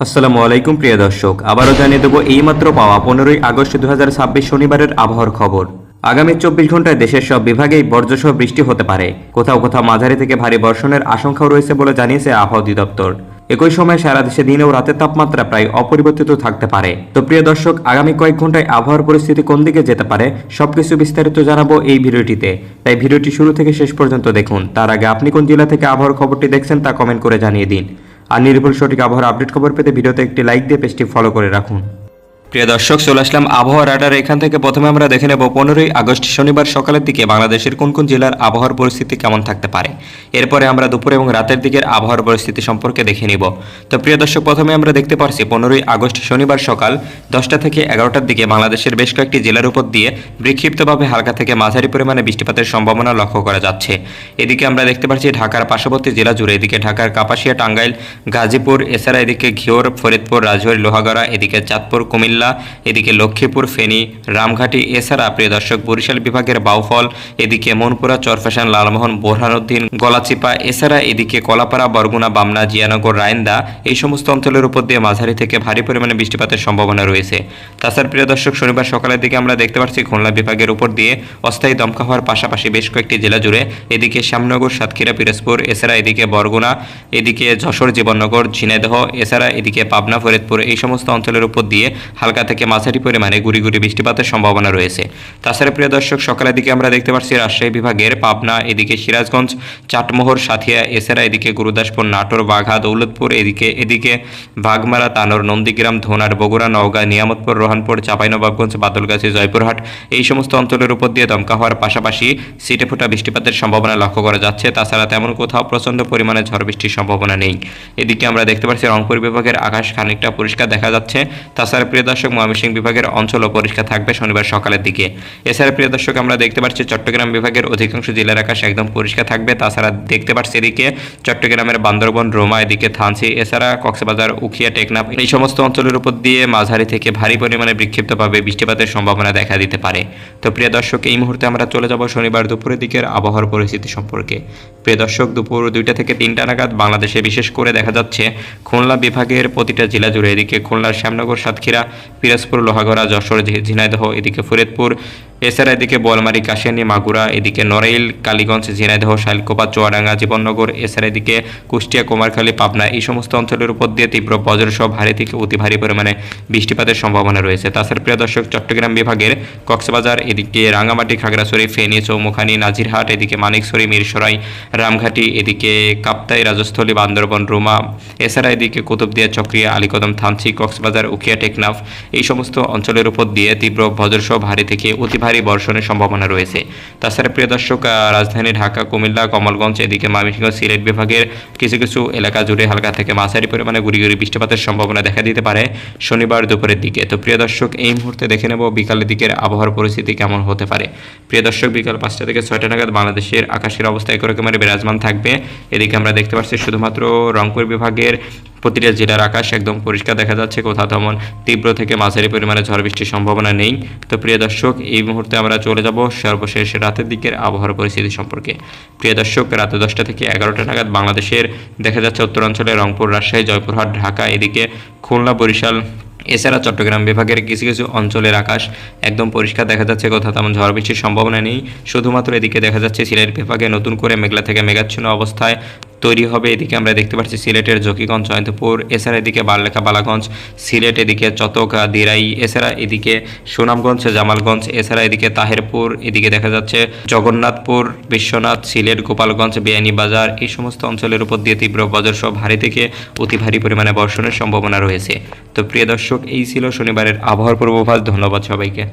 আসসালামু আলাইকুম প্রিয় দর্শক, আবারও জানিয়ে দেবো এইমাত্র পাওয়া 15ই আগস্ট 2026 শনিবারের আবহাওয়ার খবর। আগামী 24 ঘন্টায় দেশের সব বিভাগেই বজ্রসহ বৃষ্টি হতে পারে। কোথাও কোথাও মাঝারি থেকে ভারী বর্ষণের আশঙ্কাও রয়েছে বলে জানিয়েছে আবহাওয়া অধিদপ্তর। একই সময় সারা দেশে দিনে ও রাতের তাপমাত্রা প্রায় অপরিবর্তিত থাকতে পারে। তো প্রিয় দর্শক, আগামী কয়েক ঘন্টায় আবহাওয়ার পরিস্থিতি কোন দিকে যেতে পারে সবকিছু বিস্তারিত জানাবো এই ভিডিওটিতে। তাই ভিডিওটি শুরু থেকে শেষ পর্যন্ত দেখুন। তার আগে আপনি কোন জেলা থেকে আবহাওয়ার খবরটি দেখছেন তা কমেন্ট করে জানিয়ে দিন। আর নির্ভুল সঠিক আবহাওয়ার আপডেট খবর পেতে ভিডিওতে একটি লাইক দিয়ে পেজটি ফলো করে রাখুন। প্রিয় দর্শক, চলে আসলাম আবহাওয়া রাডার। এখান থেকে প্রথমে আমরা দেখে নেব 15ই আগস্ট শনিবার সকালের দিকে বাংলাদেশের কোন কোন জেলার আবহাওয়ার পরিস্থিতি কেমন থাকতে পারে। এরপরে আমরা দুপুর এবং রাতের দিকের আবহাওয়ার পরিস্থিতি সম্পর্কে দেখে নিব। তো প্রিয় দর্শক, প্রথমে আমরা দেখতে পারছি 15ই আগস্ট শনিবার সকাল 10টা থেকে 11টার দিকে বাংলাদেশের বেশ কয়েকটি জেলার উপর দিয়ে বিক্ষিপ্তভাবে হালকা থেকে মাঝারি পরিমাণে বৃষ্টিপাতের সম্ভাবনা লক্ষ্য করা যাচ্ছে। এদিকে আমরা দেখতে পাচ্ছি ঢাকার পার্শ্ববর্তী জেলা জুড়ে, এদিকে ঢাকার কাপাসিয়া, টাঙ্গাইল, গাজীপুর, এছাড়া এদিকে ঘিওর, ফরিদপুর, রাজশাহী, লোহাগড়া, এদিকে চাঁদপুর, কুমিল্লা, এদিকে লক্ষ্মীপুর, ফেনী, রামঘাটি, এছাড়া প্রিয় দর্শক বরিশাল বিভাগের বাউফল, এদিকে মনপুরা, চরফ্যাশন, লালমোহন, বোরহানউদ্দিন, গলাচিপা, এছাড়া এদিকে কলাপাড়া, বরগুনা, বামনা, জিয়ানগর, রায়ন্দা, এই সমস্ত অঞ্চলের উপর দিয়ে মাঝারি থেকে ভারী পরিমাণে বৃষ্টিপাতের সম্ভাবনা রয়েছে। তাছাড়া প্রিয় দর্শক, শনিবার সকালের দিকে আমরা দেখতে পাচ্ছি খুলনা বিভাগের উপর দিয়ে অস্থায়ী দমকা হওয়ার পাশাপাশি বেশ কয়েকটি জেলা জুড়ে, এদিকে শ্যামনগর, সাতক্ষীরা, পিরোজপুর, এছাড়া এদিকে বরগুনা, এদিকে যশোর, জীবননগর, ঝিনাইদহ, এছাড়া এদিকে পাবনা, ফরিদপুর, এই সমস্ত অঞ্চলের উপর দিয়ে হালকা থেকে মাঝারি পরিমাণে গুড়ি গুড়ি বৃষ্টিপাতের সম্ভাবনা রয়েছে। তাছাড়া প্রিয় দর্শক, সকালের দিকে আমরা দেখতে পাচ্ছি রাজশাহী বিভাগের পাবনা, এদিকে সিরাজগঞ্জ, চাটমোহর, সাথিয়া, এছাড়া এদিকে গুরুদাসপুর, নাটোর, বাঘা, দৌলতপুর, এদিকে বাগমারা, তানোর, নন্দীগ্রাম, ধোনার, বগুড়া, নওগাঁ, নিয়ামতপুর, রোহানপুর, চাঁপাইনবাবগঞ্জ, বাদলগাছি, জয়পুরহাট, এই সমস্ত অঞ্চলের উপর দিয়ে দমকা হওয়ার পাশাপাশি ছিটেফোঁটা বৃষ্টিপাতের সম্ভাবনা লক্ষ্য করা যাচ্ছে। তাছাড়া তেমন কোথাও প্রচণ্ড পরিমাণে ঝড় বৃষ্টির সম্ভাবনা নেই। এদিকে আমরা দেখতে পাচ্ছি রংপুর বিভাগের আকাশ খানিকটা পরিষ্কার দেখা যাচ্ছে। তাছাড়া প্রিয় দর্শক, ময়মনসিংহ বিভাগের অঞ্চলও পরিষ্কার থাকবে শনিবার সকালের দিকে। এছাড়া প্রিয় দর্শক, আমরা দেখতে পাচ্ছি চট্টগ্রাম বিভাগের অধিকাংশ জেলার আকাশ একদম পরিষ্কার থাকবে। তাছাড়া দেখতে পাচ্ছি এদিকে চট্টগ্রামের বান্দরবন, রোমা, এদিকে থানচি, এছাড়া কক্সবাজার, উখিয়া, টেকনাফ, এই সমস্ত অঞ্চলের উপর দিয়ে মাঝারি থেকে ভারী পরিমাণে বিক্ষিপ্তভাবে বৃষ্টিপাতের সম্ভাবনা দেখা দিতে পারে। তো প্রিয় দর্শক, এই মুহূর্তে আমরা চলে যাব শনিবার দুপুরের দিকের আবহাওয়ার পরিস্থিতি সম্পর্কে। প্রিয় দর্শক, দুপুর 2টা থেকে 3টা নাগাদ বাংলাদেশে বিশেষ করে দেখা যাচ্ছে খুলনা বিভাগের প্রতিটা জেলা জুড়ে, এদিকে খুলনার শ্যামনগর, সাতক্ষীরা, পিরোজপুর, লোহাগড়া, যশোর, ঝিনাইদহ, এদিকে ফরিদপুর, এছাড়া এদিকে বোয়ালমারী, কাশিয়ানী, মাগুরা, এদিকে নড়াইল, কালীগঞ্জ, ঝিনাইদহ, শাইলকোপা, চুয়াডাঙ্গা, জীবননগর, এছাড়া এদিকে কুষ্টিয়া, কুমারখালী, পাবনা, এই সমস্ত অঞ্চলের উপর দিয়ে তীব্র বজ্রসহ ভারী থেকে অতি ভারী পরিমাণে বৃষ্টিপাতের সম্ভাবনা রয়েছে। তাছাড়া প্রিয় দর্শক, চট্টগ্রাম বিভাগের কক্সবাজার, এদিকে রাঙ্গামাটি, খাগড়াছড়ি, ফেনী, চৌমুখানী, নাজিরহাট, এদিকে মানিকছড়ি, মিরসরাই, রামঘাটি, এদিকে কাপ্তাই, রাজস্থলী, বান্দরবন, রুমা, এছাড়া এদিকে কুতুবদিয়া, চক্রিয়া, আলীকদম, থানচি, কক্সবাজার, উখিয়া, টেকনাফ, এই সমস্ত অঞ্চলের উপর দিয়ে তীব্র বজ্রসহ ভারী থেকে অতি ভারী বর্ষণের সম্ভাবনা রয়েছে। তাছাড়া প্রিয় দর্শক, রাজধানী ঢাকা, কুমিল্লা, কমলগঞ্জ, এদিকে ময়মনসিংহ, সিলেট বিভাগের কিছু কিছু এলাকা জুড়ে হালকা থেকে মাঝারি পরিমাণে গুড়ি গুড়ি বৃষ্টিপাতের সম্ভাবনা দেখা দিতে পারে শনিবার দুপুরের দিকে। তো প্রিয় দর্শক, এই মুহূর্তে দেখে নেব বিকালের দিকের আবহাওয়ার পরিস্থিতি কেমন হতে পারে। প্রিয় দর্শক, বিকাল 5টা থেকে 6টা নাগাদ বাংলাদেশের আকাশের অবস্থা একই রকমের বিরাজমান থাকবে। এদিকে আমরা দেখতে পাচ্ছি শুধুমাত্র রংপুর বিভাগের প্রতিটা জেলার আকাশ একদম পরিষ্কার দেখা যাচ্ছে, কোথাও তেমন তীব্র থেকে মাঝারি পরিমাণে ঝড় বৃষ্টির সম্ভাবনা নেই। তো প্রিয় দর্শক, এই মুহূর্তে আমরা চলে যাব সর্বশেষ রাতের দিকের আবহাওয়ার পরিস্থিতি সম্পর্কে। প্রিয় দর্শক, রাতে 10টা থেকে 11টা নাগাদ বাংলাদেশের দেখা যাচ্ছে উত্তরাঞ্চলে রংপুর, রাজশাহী, জয়পুরহাট, ঢাকা, এদিকে খুলনা, বরিশাল, এছাড়া চট্টগ্রাম বিভাগের কিছু কিছু অঞ্চলের আকাশ একদম পরিষ্কার দেখা যাচ্ছে, কোথাও তেমন ঝড় বৃষ্টির সম্ভাবনা নেই। শুধুমাত্র এদিকে দেখা যাচ্ছে সিলেট বিভাগে নতুন করে মেঘলা থেকে মেঘাচ্ছন্ন অবস্থায় তৈরি হবে। এদিকে আমরা দেখতে পাচ্ছি সিলেটের জকিগঞ্জ, জয়ন্তপুর, এছাড়া এদিকে বারলেখা, বালাগঞ্জ, সিলেট, এদিকে চতকা, দিরাই, এছাড়া এদিকে সুনামগঞ্জ, জামালগঞ্জ, এছাড়া এদিকে তাহেরপুর, এদিকে দেখা যাচ্ছে জগন্নাথপুর, বিশ্বনাথ, সিলেট, গোপালগঞ্জ, বেআইনীবাজার, এই সমস্ত অঞ্চলের উপর দিয়ে তীব্র বজ্রসহ ভারী থেকে অতি ভারী পরিমাণে বর্ষণের সম্ভাবনা রয়েছে। তো প্রিয় দর্শক, এই ছিল শনিবারের আবহাওয়ার পূর্বাভাস। ধন্যবাদ সবাইকে।